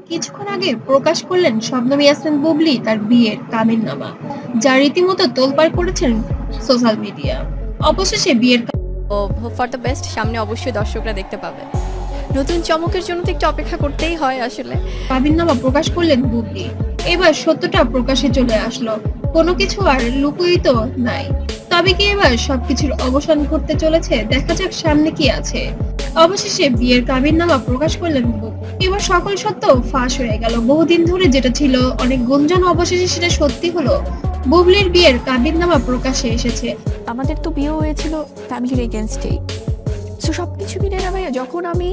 কিছুক্ষণ আগে প্রকাশ করলেন শবনম ইয়াসমিন বুবলি তার বিয়ের কাবিননামা, যা রীতিমতো তোলপাড় করেছেন সোশ্যাল মিডিয়া। অবশেষে বিয়ের ও হোপ ফর দ্য বেস্ট, সামনে অবশ্যই দর্শকরা দেখতে পাবে। নতুন চমকের জন্য তো একটু অপেক্ষা করতেই হয় আসলে। কাবিননামা প্রকাশ করলেন বুবলি। এবার সত্যটা প্রকাশে চলে আসলো, কোনো কিছু আর লুকোয়িত নাই। তবে কি এবার সবকিছুর অবসান ঘটতে চলেছে? দেখা যাক সামনে কি আছে। অবশেষে বিয়ের কাবিননামা প্রকাশ করলেন বুবলি। এবার সকল সত্য ফাঁস হয়ে গেল। বহুদিন ধরে যেটা ছিল অনেক গুঞ্জন, অবশেষে সেটা সত্যি হলো। বুবলির বিয়ের কাবিননামা প্রকাশে এসেছে। আমাদের তো বিয়ে হয়েছিল ফ্যামিলির এগেনস্টেই। সো সবকিছু মিলে না ভাইয়া, যখন আমি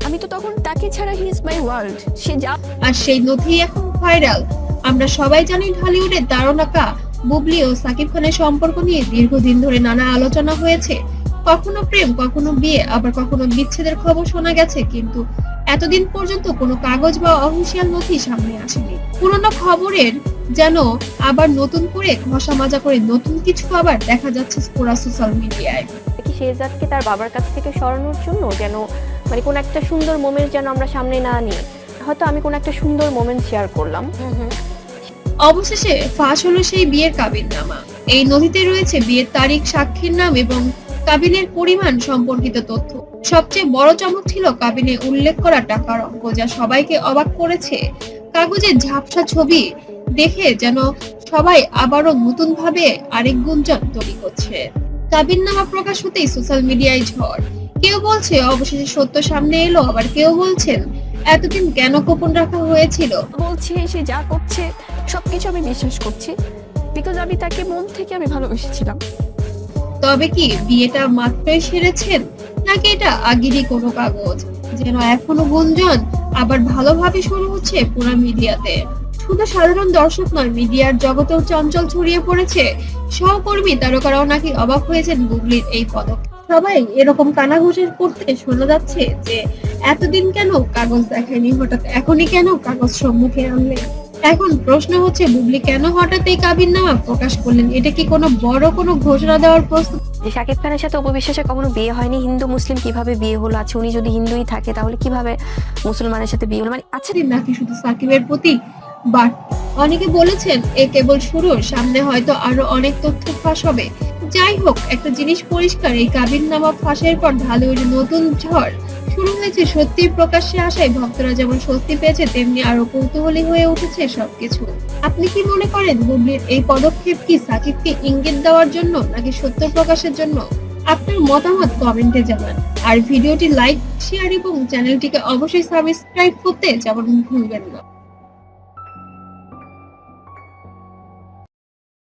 আমি তো তখন তাকে ছাড়া হি ইজ মাই ওয়ার্ল্ড। সে যা আর সেই নথি এখন ভাইরাল। আমরা সবাই জানি ঢালিউডের তারকা বুবলি ও সাকিব খানের সম্পর্ক নিয়ে দীর্ঘদিন ধরে নানা আলোচনা হয়েছে। কখনো প্রেম, কখনো বিয়ে, আবার কখনো বিচ্ছেদের খবর শোনা গেছে, কিন্তু এতদিন পর্যন্ত কোনো কাগজ বা অফিসিয়াল নথি সামনে আসেনি। পুরোনো খবরের যেন আবার নতুন করে ঘষা মাজা করে নতুন কিছু আবার দেখা যাচ্ছে পুরা সোশ্যাল মিডিয়ায়। কি শেহজাদকে তার বাবার কাছ থেকে সরানোর জন্য যেন কোন একটা সুন্দর মোমেন্ট যেন আমরা সামনে না আনি। হয়তো আমি কোন একটা সুন্দর মোমেন্ট শেয়ার করলাম। অবশেষে ফাঁস হলো সেই বিয়ের কাবিননামা। এই নথিতে রয়েছে বিয়ের তারিখ, সাক্ষীর নাম এবং কাবিনের পরিমাণ সম্পর্কিত তথ্য। সবচেয়ে বড় চমক ছিল কাবিনে উল্লেখ করা টাকার অঙ্ক, যা সবাইকে অবাক করেছে। কাগজের ঝাপসা ছবি দেখে যেন সবাই আবারও নতুন ভাবে আরেক গুঞ্জন তৈরি করছে। কাবিননামা প্রকাশ হতেই সোশ্যাল মিডিয়ায় ঝড়। কেউ বলছে অবশেষে সত্য সামনে এলো, আবার কেউ বলছেন এতদিন কেন গোপন রাখা হয়েছিল। বলছে, সে যা করছে সবকিছু আমি বিশ্বাস করছি, বিকজ আমি তাকে মন থেকে আমি ভালোবেসেছিলাম। তবে কি বিয়েটা মাত্রই সেরেছেন, নাকি এটা আগেরই কোনো কাগজ? যেন এখনো গুঞ্জন আবার ভালোভাবে শুরু হচ্ছে পুরো মিডিয়াতে। শুধু সাধারণ দর্শক নয়, মিডিয়ার জগতেও চঞ্চল ছড়িয়ে পড়েছে। সহকর্মী তারকারাও নাকি অবাক হয়েছেন বুবলির এই পদক্ষেপ। সবাই এরকম কানাঘুষে করতে শোনা যাচ্ছে যে এতদিন কেন কাগজ দেখায়নি, হঠাৎ এখনই কেন কাগজ সম্মুখে আনলেন। এখন প্রশ্ন হচ্ছে বুবলি কেন হঠাৎ এই কাবিননামা প্রকাশ করলেন? এটা কি কোনো বড় কোনো ঘোষণা দেওয়ার প্রস্তুত? যে শাকিব খানের সাথে অপবিশ্বাসের কখনো বিয়ে হয়নি, হিন্দু মুসলিম কিভাবে বিয়ে হলো? আচ্ছা, উনি যদি হিন্দুই থাকে তাহলে কিভাবে মুসলমানের সাথে বিয়ে হলো? আচ্ছা, নাকি শুধু সাকিবের প্রতি বাট? অনেকে বলেছেন এ কেবল শুরু, সামনে হয়তো আরো অনেক তথ্য ফাঁস হবে। যাই হোক, একটা জিনিস পরিষ্কার, এই কাবিননামা ফাঁসের পর ঢালিউডে নতুন ঝড় শুরু হয়েছে। সত্যি প্রকাশ্যে আসায় ভক্তরা যেমন স্বস্তি পেয়েছে, তেমনি আরো কৌতূহলী হয়ে উঠেছে সবকিছু। আপনি কি মনে করেন বুবলির এই পদক্ষেপ কি সাকিবকে ইঙ্গিত দেওয়ার জন্য, নাকি সত্য প্রকাশের জন্য? আপনার মতামত কমেন্টে জানান। আর ভিডিওটি লাইক, শেয়ার এবং চ্যানেলটিকে অবশ্যই সাবস্ক্রাইব করতে যেমন ভুলবেন না।